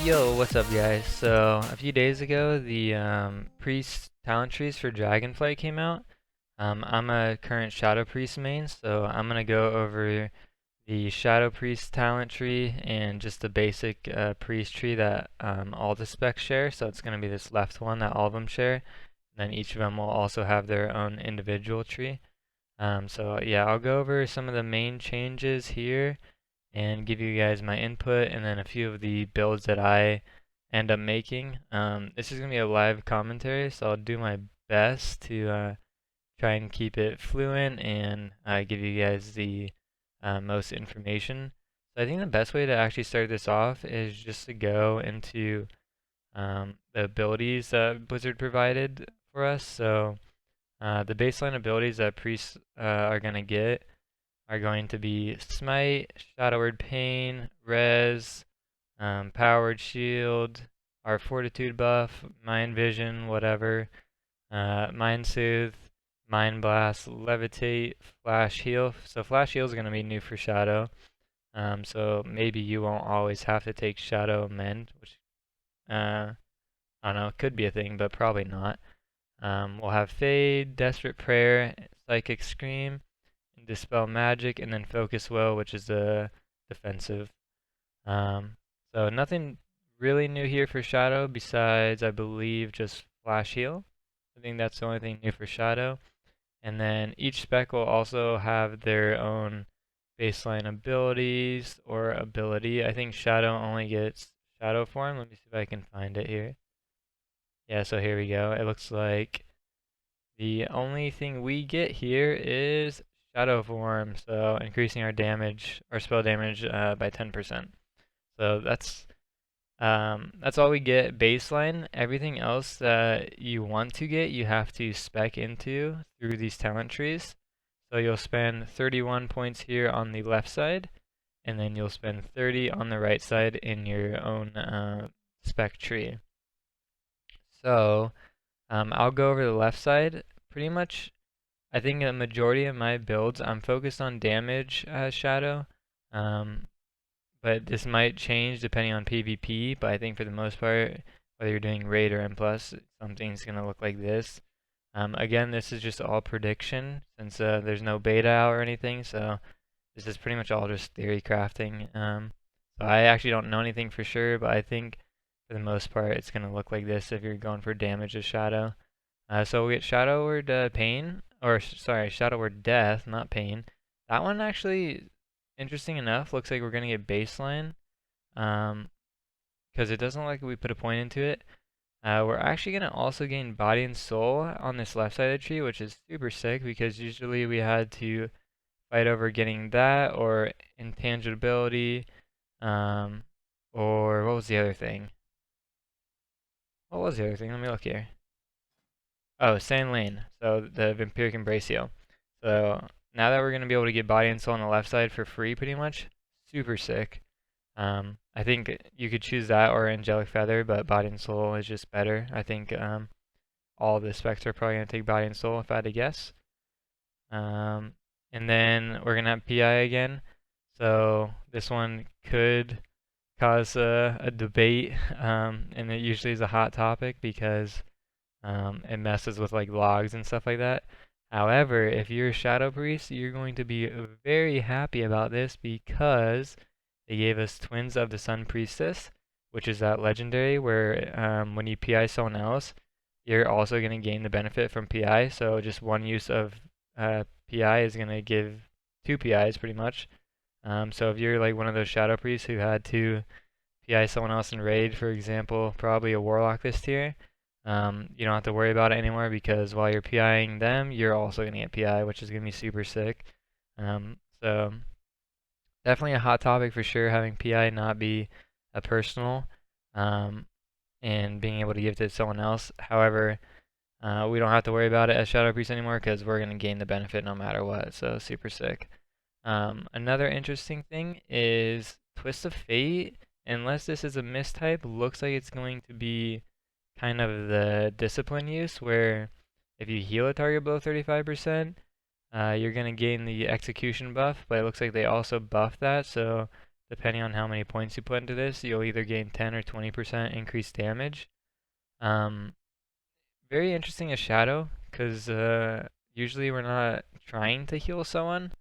Yo, what's up guys? So, a few days ago, the Priest talent trees for Dragonflight came out. I'm a current Shadow Priest main, so I'm gonna go over the Shadow Priest talent tree and just the basic Priest tree that all the specs share. So it's gonna be this left one that all of them share. And then each of them will also have their own individual tree. So yeah, I'll go over some of the main changes here and give you guys my input and then a few of the builds that I end up making. This is going to be a live commentary, so I'll do my best to try and keep it fluent and give you guys the most information. So I think the best way to actually start this off is just to go into the abilities that Blizzard provided for us. So the baseline abilities that priests are going to get are going to be Smite, Shadow Word Pain, Res, Powered Shield, our Fortitude buff, Mind Vision, whatever, Mind Soothe, Mind Blast, Levitate, Flash Heal. So Flash Heal is going to be new for Shadow. So maybe you won't always have to take Shadow Mend, which I don't know, could be a thing, but probably not. We'll have Fade, Desperate Prayer, Psychic Scream, Dispel Magic, and then Focus Will, which is the defensive. So nothing really new here for Shadow besides, I believe, just Flash Heal. I think that's the only thing new for Shadow. And then each spec will also have their own baseline abilities or ability. I think Shadow only gets Shadow Form. Let me see if I can find it here. Yeah, so here we go. It looks like the only thing we get here is Shadow Form, so increasing our damage, our spell damage by 10%. So that's all we get baseline. Everything else that you want to get, you have to spec into through these talent trees. So you'll spend 31 points here on the left side, and then you'll spend 30 on the right side in your own spec tree. So I'll go over the left side. Pretty much, I think a majority of my builds, I'm focused on damage Shadow. But this might change depending on PvP, but I think for the most part, whether you're doing raid or M+, something's going to look like this. Again, this is just all prediction, since there's no beta out or anything, so this is pretty much all just theory crafting. So I actually don't know anything for sure, but I think for the most part, it's going to look like this if you're going for damage of Shadow. So we get Shadow Word Pain, or sorry, Shadow Word Death, not Pain. That one actually, interesting enough, looks like we're going to get baseline, because it doesn't look like we put a point into it. We're actually going to also gain Body and Soul on this left side of the tree, which is super sick, because usually we had to fight over getting that, or Intangibility, or what was the other thing? What was the other thing? Let me look here. Oh, Sand Lane. So the Vampiric Embrace Heal. So now that we're going to be able to get Body and Soul on the left side for free pretty much, super sick. I think you could choose that or Angelic Feather, but Body and Soul is just better. I think all the specs are probably going to take Body and Soul if I had to guess. And then we're going to have PI again. So this one could cause a debate, and it usually is a hot topic because it messes with like logs and stuff like that. However, if you're a Shadow Priest, you're going to be very happy about this because they gave us Twins of the Sun Priestess, which is that legendary where when you PI someone else, you're also going to gain the benefit from PI. So just one use of PI is going to give 2 PIs pretty much. So if you're like one of those Shadow Priests who had to PI someone else in raid, for example, probably a Warlock this tier, you don't have to worry about it anymore because while you're PIing them, you're also going to get PI, which is going to be super sick. So definitely a hot topic for sure, having PI not be a personal, and being able to give it to someone else. However, we don't have to worry about it as Shadow Priest anymore because we're going to gain the benefit no matter what, so super sick. Another interesting thing is Twist of Fate. Unless this is a mistype, looks like it's going to be kind of the discipline use where if you heal a target below 35%, you're going to gain the execution buff, but it looks like they also buff that, so depending on how many points you put into this, you'll either gain 10 or 20% increased damage. Um, Very interesting as Shadow, because usually we're not trying to heal someone,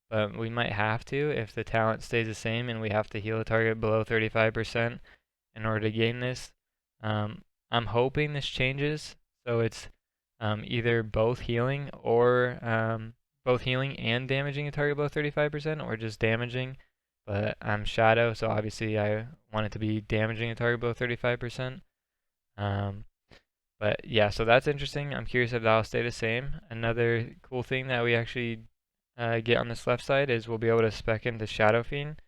but we might have to if the talent stays the same and we have to heal a target below 35% in order to gain this. I'm hoping this changes, so it's either both healing or both healing and damaging a target below 35%, or just damaging. But I'm Shadow, so obviously I want it to be damaging a target below 35%. Um, but yeah, so that's interesting. I'm curious if that'll stay the same. Another cool thing that we actually get on this left side is we'll be able to spec into Shadow Fiend.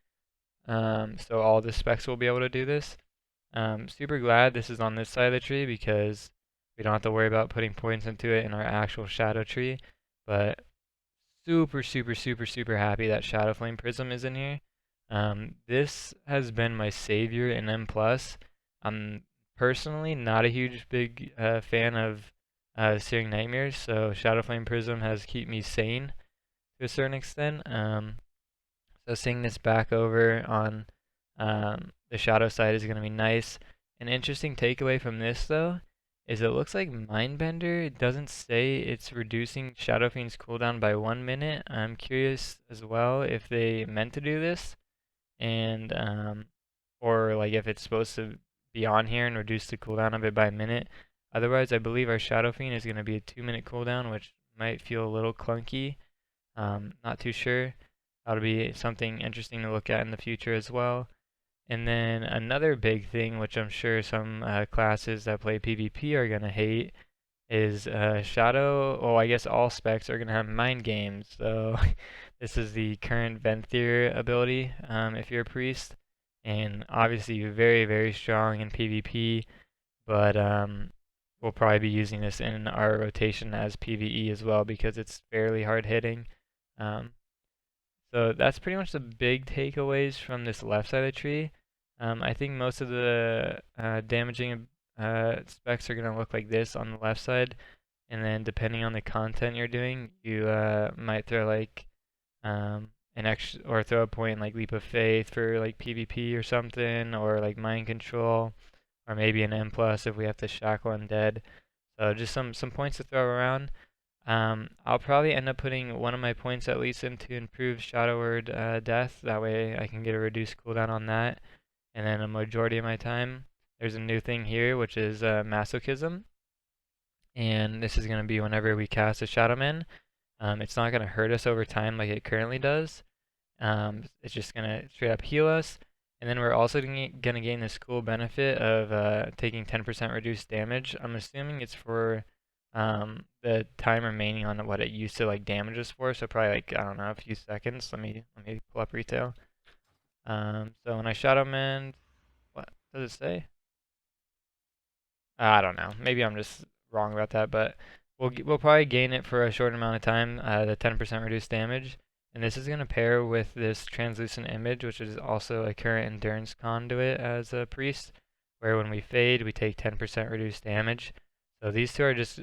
So all the specs will be able to do this. Super glad this is on this side of the tree because we don't have to worry about putting points into it in our actual shadow tree. But super, super, super, super happy that Shadow Flame Prism is in here. This has been my savior in M+. I'm personally not a huge big fan of Searing Nightmares, so Shadow Flame Prism has kept me sane to a certain extent. So seeing this back over on the shadow side is going to be nice. An interesting takeaway from this, though, is it looks like Mindbender doesn't say it's reducing Shadow Fiend's cooldown by 1 minute. I'm curious as well if they meant to do this, and or like if it's supposed to be on here and reduce the cooldown of it by a minute. Otherwise, I believe our Shadow Fiend is going to be a 2-minute cooldown, which might feel a little clunky. Not too sure. That'll be something interesting to look at in the future as well. And then another big thing, which I'm sure some classes that play PvP are going to hate, is Shadow. Oh, I guess all specs are going to have mind games. So this is the current Venthyr ability if you're a priest. And obviously very, very strong in PvP, but we'll probably be using this in our rotation as PvE as well because it's fairly hard hitting. Um, so that's pretty much the big takeaways from this left side of the tree. I think most of the damaging specs are going to look like this on the left side, and then depending on the content you're doing, you might throw like an extra or throw a point like Leap of Faith for like PvP or something, or like Mind Control, or maybe an M plus if we have to shackle undead. So just some points to throw around. I'll probably end up putting one of my points at least into improved Shadow Word Death. That way I can get a reduced cooldown on that. And then a majority of my time, there's a new thing here, which is Masochism. And this is going to be whenever we cast a Shadowman. It's not going to hurt us over time like it currently does. It's just going to straight up heal us. And then we're also going to gain this cool benefit of taking 10% reduced damage. I'm assuming it's for the time remaining on what it used to like damage us for, so probably like I don't know, a few seconds. Let me pull up retail. So when I Shadow Mend, what does it say? I don't know. Maybe I'm just wrong about that, but we'll probably gain it for a short amount of time, the 10% reduced damage. And this is going to pair with this translucent image, which is also a current endurance conduit as a priest, where when we fade, we take 10% reduced damage. So these two are just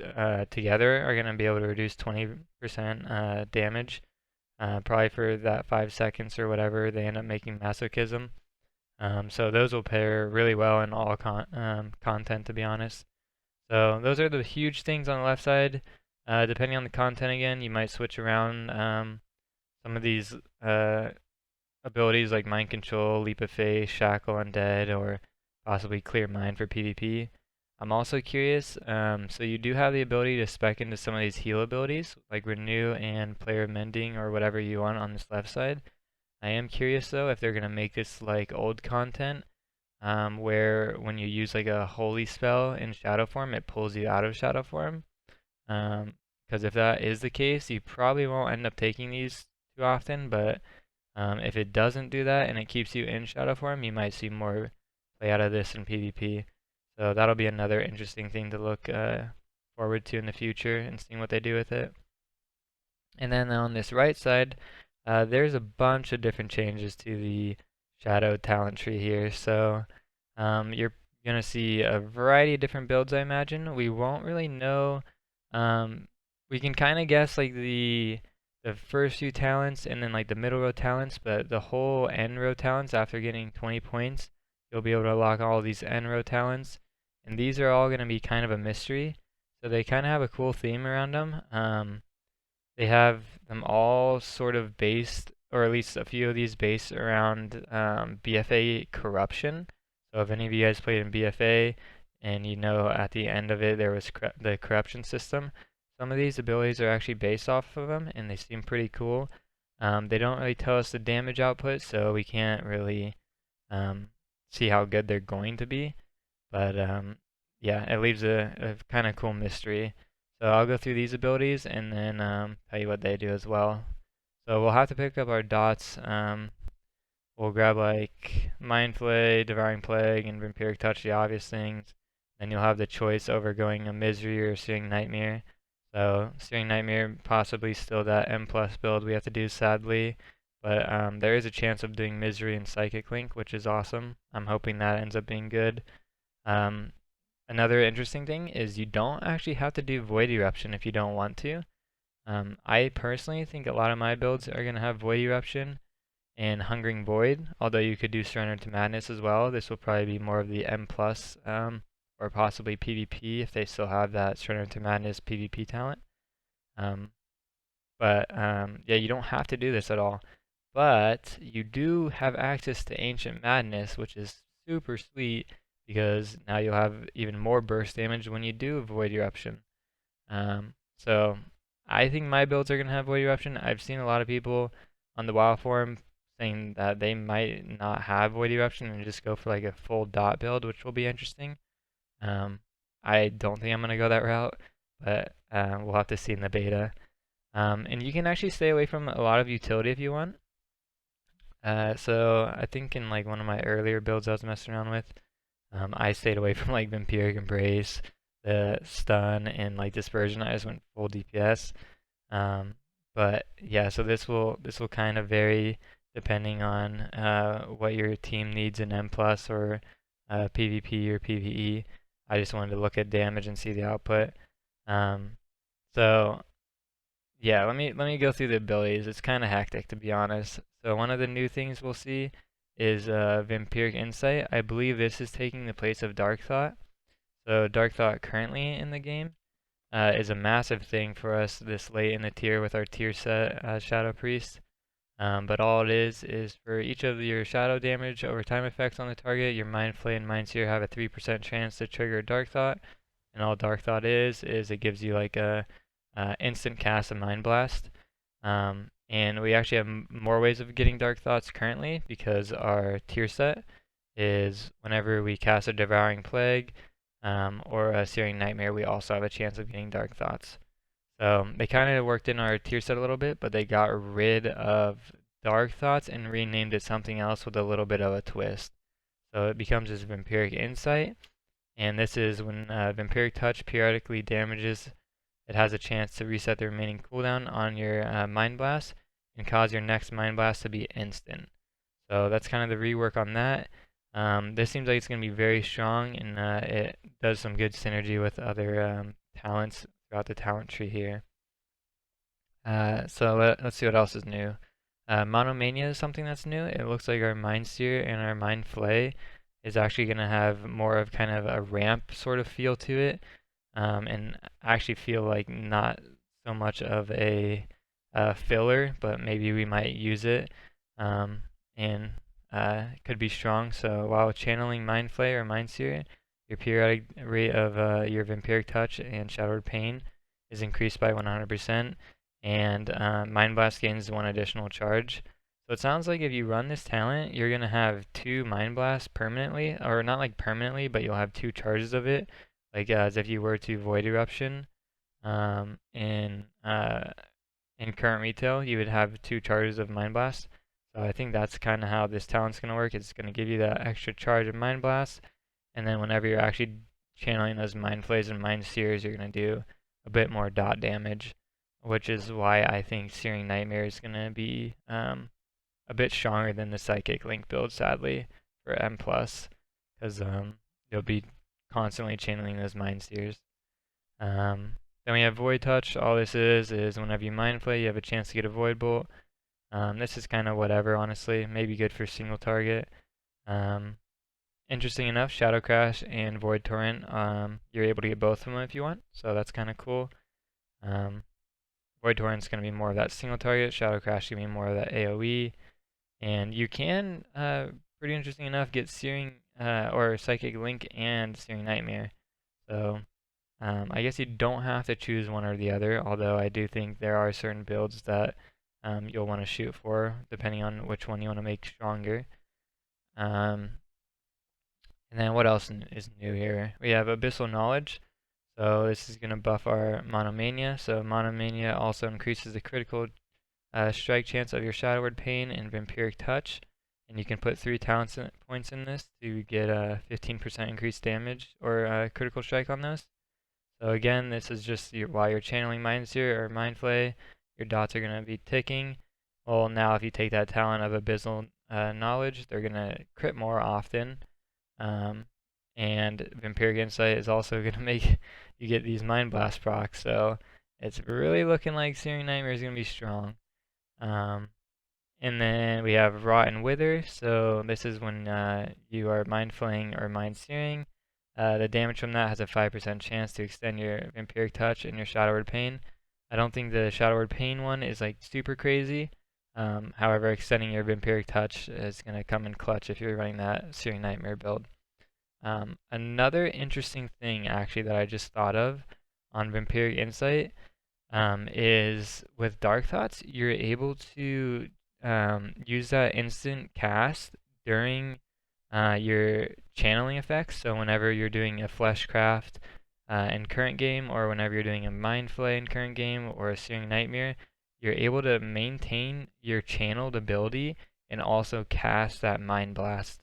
together are going to be able to reduce 20% damage, probably for that 5 seconds or whatever they end up making Masochism. So those will pair really well in all content, to be honest. So those are the huge things on the left side. Depending on the content again, you might switch around some of these abilities like Mind Control, Leap of Faith, Shackle Undead, or possibly Clear Mind for PvP. I'm also curious, so you do have the ability to spec into some of these heal abilities, like Renew and Player Mending or whatever you want on this left side. I am curious though if they're going to make this like old content, where when you use like a holy spell in shadow form, it pulls you out of shadow form. Because if that is the case, you probably won't end up taking these too often, but if it doesn't do that and it keeps you in shadow form, you might see more play out of this in PvP. So that'll be another interesting thing to look forward to in the future and seeing what they do with it. And then on this right side, there's a bunch of different changes to the Shadow talent tree here. So you're going to see a variety of different builds, I imagine. We won't really know. We can kind of guess like the the first few talents and then like the middle row talents, but the whole end row talents after getting 20 points, you'll be able to unlock all these end row talents. And these are all going to be kind of a mystery. So they kind of have a cool theme around them. They have them all sort of based, or at least a few of these based around BFA corruption. So if any of you guys played in BFA and you know at the end of it there was the corruption system, some of these abilities are actually based off of them and they seem pretty cool. They don't really tell us the damage output, so we can't really see how good they're going to be. But yeah, it leaves a kind of cool mystery. So I'll go through these abilities and then tell you what they do as well. So we'll have to pick up our dots. We'll grab like Mind Flay, Devouring Plague, and Vampiric Touch, the obvious things. Then you'll have the choice over going a Misery or Searing Nightmare. So Searing Nightmare possibly still that M plus build we have to do sadly. But there is a chance of doing Misery and Psychic Link, which is awesome. I'm hoping that ends up being good. Another interesting thing is you don't actually have to do Void Eruption if you don't want to. I personally think a lot of my builds are going to have Void Eruption and Hungering Void, although you could do Surrender to Madness as well. This will probably be more of the M+, or possibly PvP if they still have that Surrender to Madness PvP talent. Yeah, you don't have to do this at all. But you do have access to Ancient Madness, which is super sweet because now you'll have even more burst damage when you do Void Eruption. So I think my builds are going to have Void Eruption. I've seen a lot of people on the WoW forum saying that they might not have Void Eruption and just go for like a full dot build, which will be interesting. I don't think I'm going to go that route, but we'll have to see in the beta. And you can actually stay away from a lot of utility if you want. So I think in like one of my earlier builds I was messing around with, I stayed away from like Vampiric Embrace, the stun, and like Dispersion. I just went full DPS. But yeah, so this will kind of vary depending on what your team needs in M plus or PvP or PvE. I just wanted to look at damage and see the output. So yeah, let me go through the abilities. It's kind of hectic to be honest. So one of the new things we'll see is Vampiric Insight. I believe this is taking the place of Dark Thought. So Dark Thought currently in the game is a massive thing for us this late in the tier with our tier set Shadow Priest. But all it is for each of your shadow damage over time effects on the target, your Mind Flay and Mind Seer have a 3% chance to trigger Dark Thought. And all Dark Thought is it gives you like a instant cast of Mind Blast. And we actually have more ways of getting Dark Thoughts currently because our tier set is whenever we cast a Devouring Plague or a Searing Nightmare, we also have a chance of getting Dark Thoughts. So they kind of worked in our tier set a little bit, but they got rid of Dark Thoughts and renamed it something else with a little bit of a twist. So it becomes this Vampiric Insight, and this is when Vampiric Touch periodically damages. It has a chance to reset the remaining cooldown on your Mind Blast and cause your next Mind Blast to be instant. So that's kind of the rework on that. This seems like it's going to be very strong, and it does some good synergy with other talents throughout the talent tree here. So let's see what else is new. Monomania is something that's new. It looks like our Mind Seer and our Mind Flay is actually going to have more of kind of a ramp sort of feel to it, and actually feel like not so much of a filler, but maybe we might use it, and it could be strong. So while channeling Mind Flay or Mind Seer, your periodic rate of your Vampiric Touch and Shadowed Pain is increased by 100%, and Mind Blast gains 1 additional charge. So it sounds like if you run this talent, you're going to have 2 Mind Blasts permanently, or not like permanently, but you'll have 2 charges of it, like as if you were to Void Eruption. In current retail, you would have 2 charges of Mind Blast. So I think that's kind of how this talent's going to work. It's going to give you that extra charge of Mind Blast, and then whenever you're actually channeling those Mind Flays and Mind Seers, you're going to do a bit more dot damage, which is why I think Searing Nightmare is going to be a bit stronger than the Psychic Link build, sadly, for M+, because you'll be constantly channeling those Mind Seers. Then Then we have Void Touch. All this is whenever you Mind Flay, you have a chance to get a Void Bolt. This is kind of whatever, honestly. Maybe good for single target. Interesting enough, Shadow Crash and Void Torrent, you're able to get both of them if you want, so that's kind of cool. Void Torrent's going to be more of that single target, Shadow Crash is going to be more of that AoE, and you can, pretty interesting enough, get Searing, or Psychic Link and Searing Nightmare. So, I guess you don't have to choose one or the other, although I do think there are certain builds that you'll want to shoot for, depending on which one you want to make stronger. And then what else is new here? We have Abyssal Knowledge. So this is going to buff our Monomania. So Monomania also increases the critical strike chance of your Shadow Word Pain and Vampiric Touch. And you can put 3 talent points in this to get a 15% increased damage or critical strike on those. So again, this is just while you're channeling Mind Seer or Mind Flay, your dots are going to be ticking. Well, now if you take that talent of Abyssal Knowledge, they're going to crit more often. And Vampiric Insight is also going to make you get these Mind Blast procs, so it's really looking like Searing Nightmare is going to be strong. And then we have Rot and Wither, so this is when you are Mind Flaying or Mind Searing. The damage from that has a 5% chance to extend your Vampiric Touch and your Shadow Word Pain. I don't think the Shadow Word Pain one is like super crazy. However, extending your Vampiric Touch is going to come in clutch if you're running that Searing Nightmare build. Another interesting thing actually that I just thought of on Vampiric Insight is with Dark Thoughts, you're able to use that instant cast during your channeling effects. So whenever you're doing a Fleshcraft in current game, or whenever you're doing a Mind Flay in current game, or a Searing Nightmare, you're able to maintain your channeled ability and also cast that Mind Blast.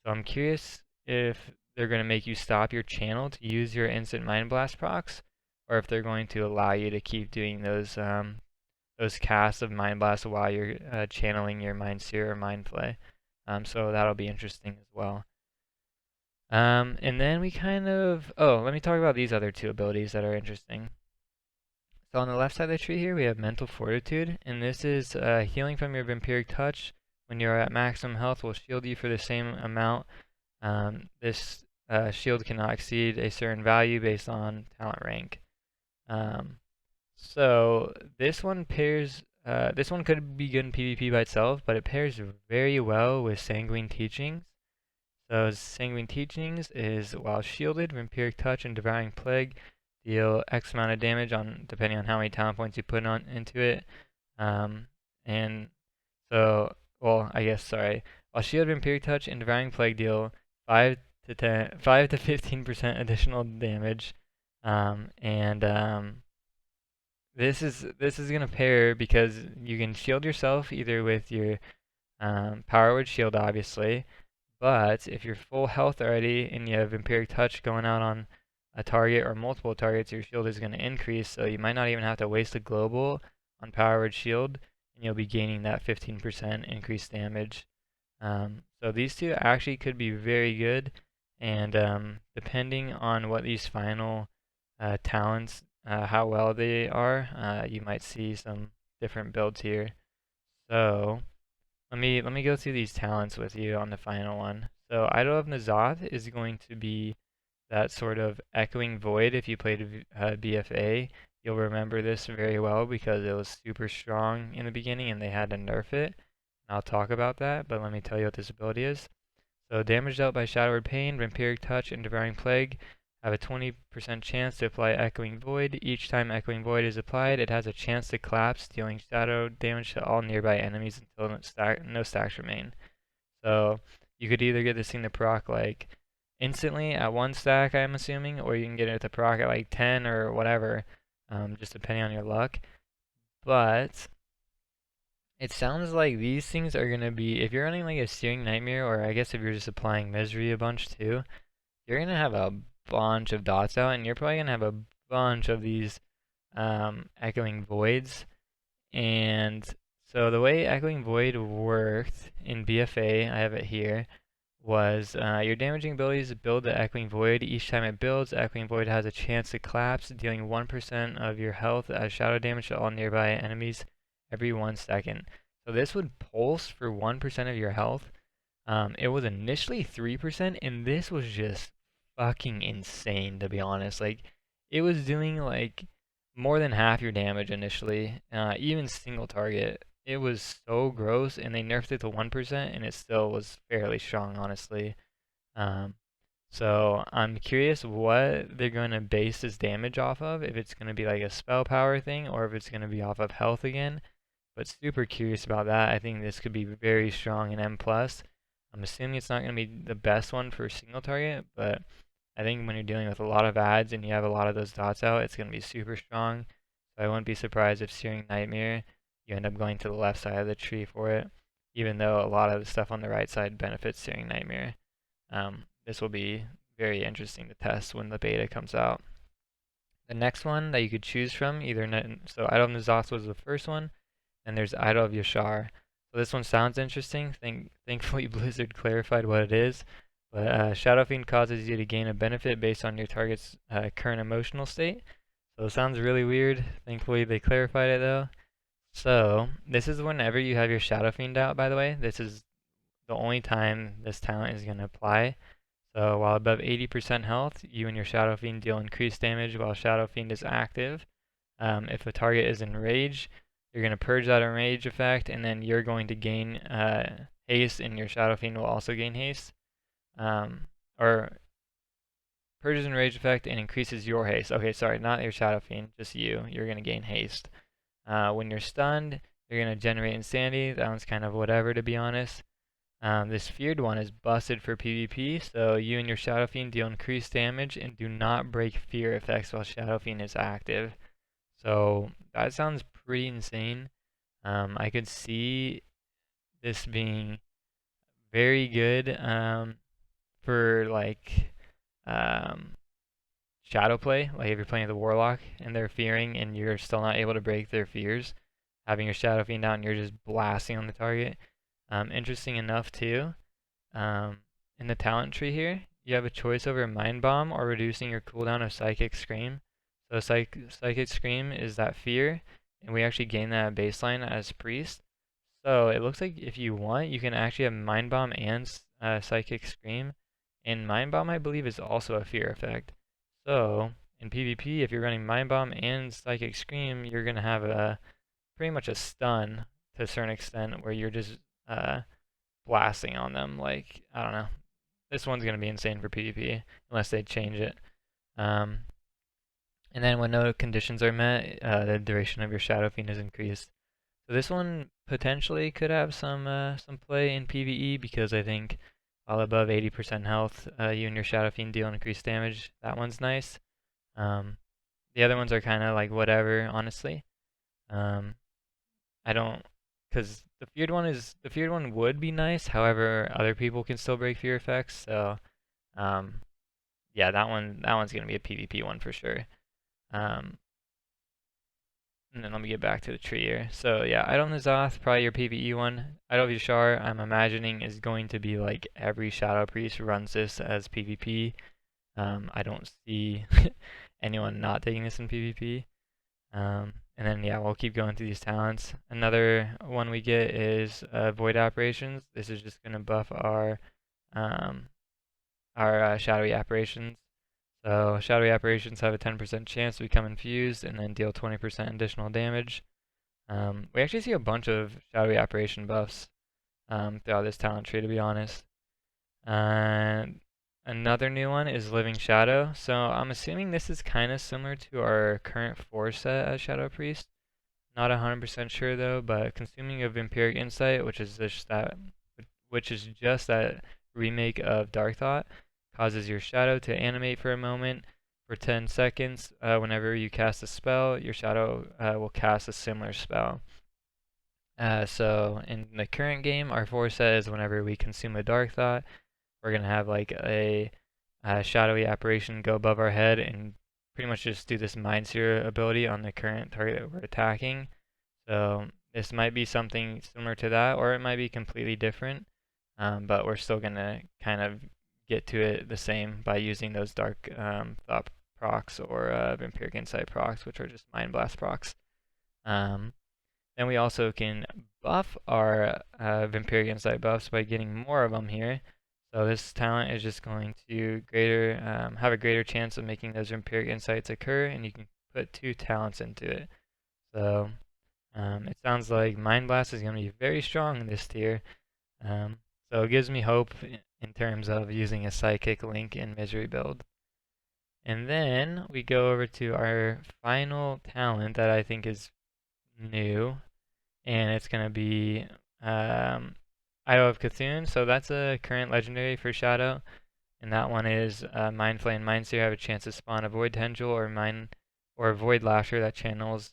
So I'm curious if they're going to make you stop your channel to use your instant Mind Blast procs, or if they're going to allow you to keep doing those casts of Mind Blast while you're channeling your Mind Seer or Mind Flay. So that'll be interesting as well. And then we let me talk about these other 2 abilities that are interesting. So on the left side of the tree here, we have Mental Fortitude, and this is healing from your Vampiric Touch. When you're at maximum health, will shield you for the same amount. This shield cannot exceed a certain value based on talent rank. So this one pairs. This one could be good in PvP by itself, but it pairs very well with Sanguine Teachings. So Sanguine Teachings is while shielded, Vampiric Touch and Devouring Plague deal X amount of damage depending on how many talent points you put into it. And so, well, I guess sorry. While shielded, Vampiric Touch and Devouring Plague deal 5 to 15% additional damage. This is gonna pair because you can shield yourself either with your Power Word Shield, obviously, but if you're full health already and you have Vampiric Touch going out on a target or multiple targets, your shield is going to increase, so you might not even have to waste a global on Power Word Shield, and you'll be gaining that 15% increased damage. So these 2 actually could be very good, and depending on what these final talents, how well they are, you might see some different builds here. So let me go through these talents with you on the final one. So Idol of N'Zoth is going to be that sort of echoing void. If you played BFA, you'll remember this very well because it was super strong in the beginning and they had to nerf it. I'll talk about that, but let me tell you what this ability is. So damage dealt by Shadow Word Pain, Vampiric Touch, and Devouring Plague have a 20% chance to apply Echoing Void. Each time Echoing Void is applied, it has a chance to collapse, dealing shadow damage to all nearby enemies until no stacks remain. So you could either get this thing to proc like instantly at 1 stack, I'm assuming, or you can get it to proc at like 10 or whatever, just depending on your luck. But it sounds like these things are going to be, if you're running like a Searing Nightmare, or I guess if you're just applying Misery a bunch too, you're going to have a bunch of dots out, and you're probably going to have a bunch of these Echoing Voids. And so the way Echoing Void worked in BFA, I have it here, was your damaging abilities build the Echoing Void. Each time it builds, Echoing Void has a chance to collapse, dealing 1% of your health as shadow damage to all nearby enemies every 1 second. So this would pulse for 1% of your health. It was initially 3%, and this was just fucking insane, to be honest. Like, it was doing like more than half your damage initially, even single target. It was so gross, and they nerfed it to 1%, and it still was fairly strong, honestly. Um, so I'm curious what they're going to base this damage off of, if it's going to be like a spell power thing, or if it's going to be off of health again. But super curious about that. I think this could be very strong in M+. I'm assuming it's not going to be the best one for single target, but I think when you're dealing with a lot of ads and you have a lot of those dots out, it's going to be super strong. So I wouldn't be surprised if Searing Nightmare, you end up going to the left side of the tree for it, even though a lot of the stuff on the right side benefits Searing Nightmare. This will be very interesting to test when the beta comes out. The next one that you could choose from, so Idol of N'Zoth was the first one, and there's Idol of Yashar. So this one sounds interesting. Thankfully Blizzard clarified what it is. But Shadow Fiend causes you to gain a benefit based on your target's current emotional state. So it sounds really weird. Thankfully they clarified it though. So this is whenever you have your Shadow Fiend out, by the way. This is the only time this talent is going to apply. So while above 80% health, you and your Shadow Fiend deal increased damage while Shadow Fiend is active. If a target is enraged, you're going to purge that enrage effect, and then you're going to gain haste, and your Shadow Fiend will also gain haste. Or purges enrage effect and increases your haste. Okay, sorry, not your Shadow Fiend, just you. You're going to gain haste. When you're stunned, you're going to generate insanity. That one's kind of whatever, to be honest. This feared one is busted for PvP, so you and your Shadow Fiend deal increased damage and do not break fear effects while Shadow Fiend is active. So that sounds pretty insane. I could see this being very good for like shadow play. Like if you're playing the Warlock and they're fearing and you're still not able to break their fears, having your Shadow Fiend out and you're just blasting on the target. Interesting enough too. In the talent tree here, you have a choice over Mind Bomb or reducing your cooldown of Psychic Scream. So Psychic Scream is that fear, and we actually gain that baseline as Priest. So it looks like if you want, you can actually have Mind Bomb and Psychic Scream. And Mind Bomb, I believe, is also a fear effect. So in PvP, if you're running Mind Bomb and Psychic Scream, you're going to have pretty much a stun to a certain extent where you're just blasting on them. Like, I don't know. This one's going to be insane for PvP unless they change it. And then when no conditions are met, the duration of your Shadow Fiend is increased. So this one potentially could have some play in PvE because I think all above 80% health, you and your Shadow Fiend deal increased damage. That one's nice. The other ones are kind of like whatever, honestly. I don't, because the feared one would be nice. However, other people can still break fear effects. So, yeah, that one's gonna be a PvP one for sure. Um, and then let me get back to the tree here. So yeah, Idol N'Zoth, probably your PvE one. Idol Yashar, I'm imagining is going to be like every Shadow Priest runs this as PvP. I don't see anyone not taking this in PvP. And then yeah, we'll keep going through these talents. Another one we get is Void Apparitions. This is just gonna buff our shadowy apparitions. So shadowy apparitions have a 10% chance to become infused and then deal 20% additional damage. We actually see a bunch of shadowy apparition buffs throughout this talent tree, to be honest. Another new one is Living Shadow. So I'm assuming this is kind of similar to our current 4 set as Shadow Priest. Not 100% sure though, but consuming of Empiric Insight, which is just that remake of Dark Thought, causes your shadow to animate for a moment for 10 seconds. Whenever you cast a spell, your shadow will cast a similar spell. So in the current game, our 4 says whenever we consume a Dark Thought, we're going to have like a shadowy apparition go above our head and pretty much just do this Mind Seer ability on the current target that we're attacking. So this might be something similar to that, or it might be completely different. but we're still gonna kind of get to it the same by using those dark thought procs or vampiric insight procs, which are just mind blast procs. Um, then we also can buff our vampiric insight buffs by getting more of them here. So this talent is just going to have a greater chance of making those vampiric insights occur, and you can put 2 talents into it. So it sounds like Mind Blast is going to be very strong in this tier. So it gives me hope in terms of using a Psychic Link in Misery build. And then we go over to our final talent that I think is new, and it's going to be Idol of Cthulhu. So that's a current legendary for Shadow, and that one is Mind Flay and Mind Seer have a chance to spawn a Void Tendril or a Void Lasher that channels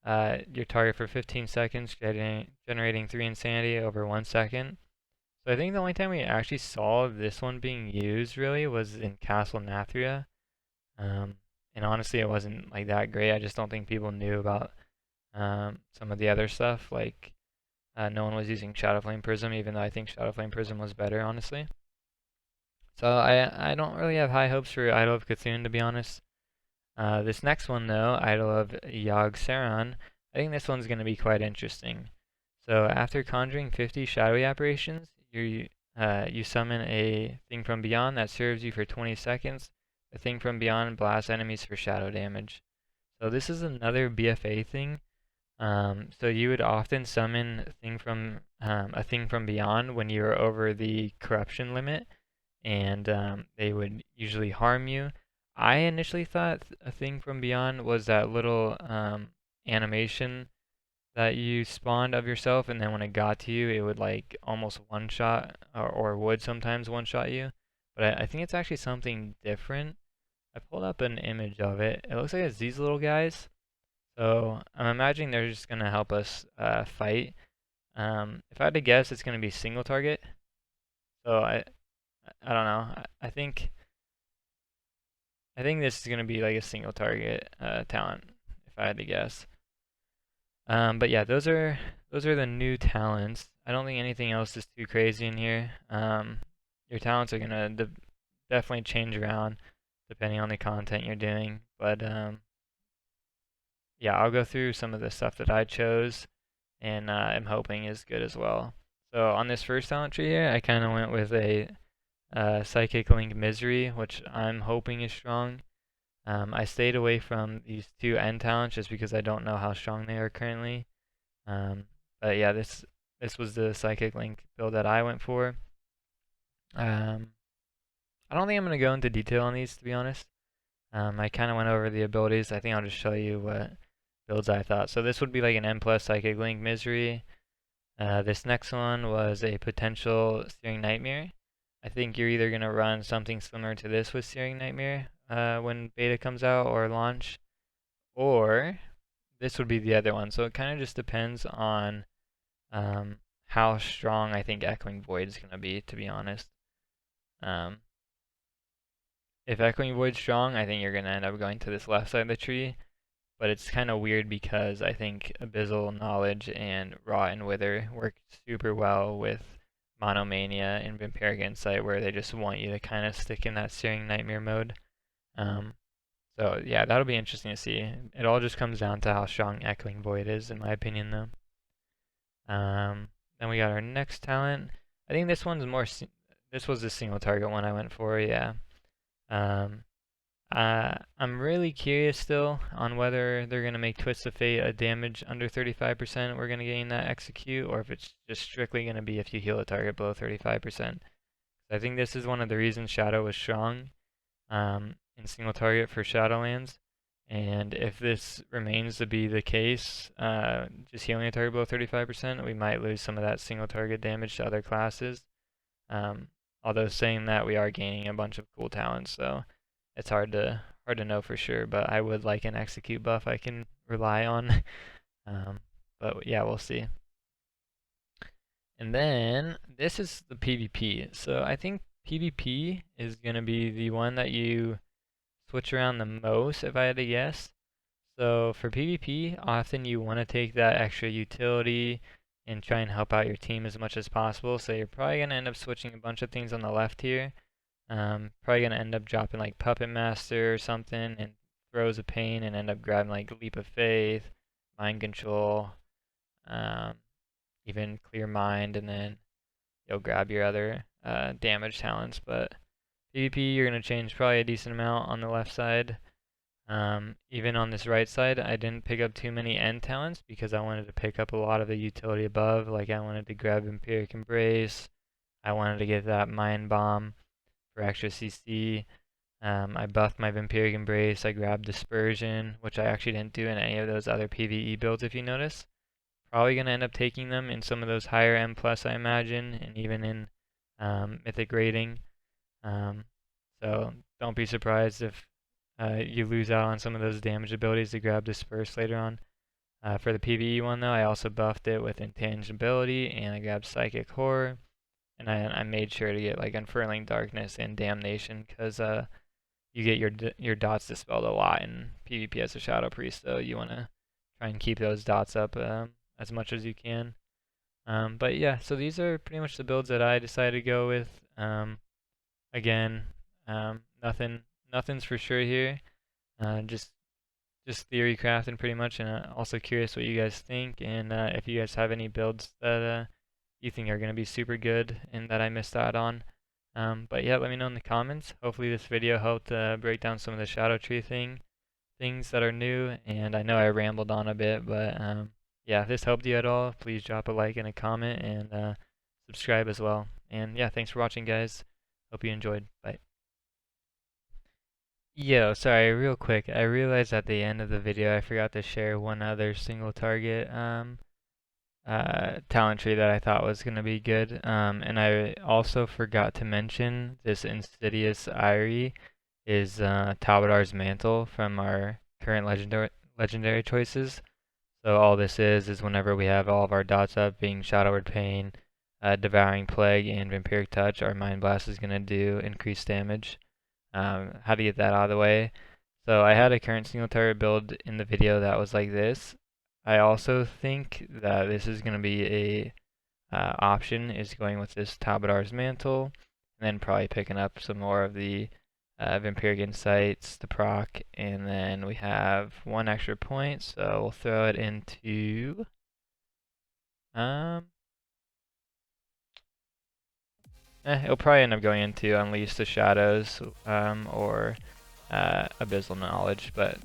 your target for 15 seconds, generating 3 insanity over 1 second. So I think the only time we actually saw this one being used really was in Castle Nathria. And honestly, it wasn't like that great. I just don't think people knew about some of the other stuff. Like no one was using Shadow Flame Prism, even though I think Shadow Flame Prism was better, honestly. So I don't really have high hopes for Idol of Cthulhu, to be honest. This next one though, Idol of Yogg-Saron, I think this one's going to be quite interesting. So after conjuring 50 shadowy apparitions, you summon a thing from beyond that serves you for 20 seconds. The thing from beyond blasts enemies for shadow damage. So this is another BFA thing. So you would often summon a thing from beyond when you are over the corruption limit, and they would usually harm you. I initially thought a thing from beyond was that little animation that you spawned of yourself, and then when it got to you, it would like almost one shot, or would sometimes one shot you. But I think it's actually something different. I pulled up an image of it. It looks like it's these little guys. So I'm imagining they're just gonna help us fight. If I had to guess, it's gonna be single target. So I don't know. I think this is gonna be like a single target talent, if I had to guess. But yeah, those are the new talents. I don't think anything else is too crazy in here. Your talents are gonna definitely change around depending on the content you're doing. But yeah, I'll go through some of the stuff that I chose, and I'm hoping is good as well. So on this first talent tree here, I kind of went with a Psychic Link Misery, which I'm hoping is strong. I stayed away from these 2 end talents just because I don't know how strong they are currently. But yeah, this was the Psychic Link build that I went for. I don't think I'm going to go into detail on these, to be honest. I kind of went over the abilities. I think I'll just show you what builds I thought. So this would be like an N plus Psychic Link Misery. This next one was a potential Searing Nightmare. I think you're either going to run something similar to this with Searing Nightmare when beta comes out or launch, or this would be the other one. So it kind of just depends on how strong I think Echoing Void is going to be honest. If Echoing Void's strong, I think you're going to end up going to this left side of the tree. But it's kind of weird because I think Abyssal Knowledge and Rot and Wither work super well with Monomania and Vampiric Insight, where they just want you to kind of stick in that Searing Nightmare mode. So yeah, that'll be interesting to see. It all just comes down to how strong Echoing Void is, in my opinion, though. Then we got our next talent. I think this one's more. This was the single target one I went for. Yeah. I'm really curious still on whether they're gonna make Twist of Fate a damage under 35%. We're gonna gain that execute, or if it's just strictly gonna be if you heal a target below 35%. I think this is one of the reasons Shadow was strong in single target for Shadowlands. And if this remains to be the case, just healing a target below 35%, we might lose some of that single target damage to other classes. Although saying that, we are gaining a bunch of cool talents, so it's hard to know for sure. But I would like an execute buff I can rely on. But yeah, we'll see. And then this is the PvP. So I think PvP is gonna be the one that you switch around the most, if I had to guess. So for PvP, often you want to take that extra utility and try and help out your team as much as possible. So you're probably going to end up switching a bunch of things on the left here. Probably going to end up dropping like Puppet Master or something, and Throws of Pain, and end up grabbing like Leap of Faith, Mind Control, um, even Clear Mind, and then you'll grab your other damage talents. But PvP, you're going to change probably a decent amount on the left side. Even on this right side, I didn't pick up too many end talents because I wanted to pick up a lot of the utility above. Like I wanted to grab Empiric Embrace, I wanted to get that Mind Bomb for extra CC. I buffed my Vampiric Embrace, I grabbed Dispersion, which I actually didn't do in any of those other PvE builds if you notice. Probably going to end up taking them in some of those higher M+, I imagine, and even in Mythic Rating. So don't be surprised if you lose out on some of those damage abilities to grab Disperse later on. For the PvE one though, I also buffed it with Intangibility, and I grabbed Psychic Horror, and I made sure to get like Unfurling Darkness and Damnation, because you get your dots dispelled a lot in PvP as a Shadow Priest, so you want to try and keep those dots up as much as you can. But yeah, so these are pretty much the builds that I decided to go with. Again, nothing's for sure here. Just theory crafting pretty much, and also curious what you guys think, and if you guys have any builds that you think are going to be super good and that I missed out on. But yeah, let me know in the comments. Hopefully this video helped break down some of the Shadow Tree things that are new, and I know I rambled on a bit, but yeah, if this helped you at all, please drop a like and a comment, and subscribe as well. And yeah, thanks for watching, guys. Hope you enjoyed. Bye. Yo, sorry, real quick. I realized at the end of the video I forgot to share one other single target talent tree that I thought was going to be good. And I also forgot to mention this Insidious Eyrie is Talbadar's Mantle from our current legendary choices. So all this is whenever we have all of our dots up, being Shadowward Pain, Devouring Plague, and Vampiric Touch, our Mind Blast is going to do increased damage. How to get that out of the way. So I had a current single target build in the video that was like this. I also think that this is going to be a option, is going with this Talbadar's Mantle, and then probably picking up some more of the Vampiric Insights, the proc, and then we have one extra point, so we'll throw it into it'll probably end up going into Unleash the Shadows or Abyssal Knowledge, but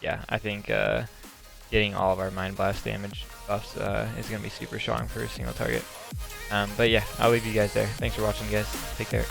yeah, I think getting all of our Mind Blast damage buffs is going to be super strong for a single target. But yeah, I'll leave you guys there. Thanks for watching, guys. Take care.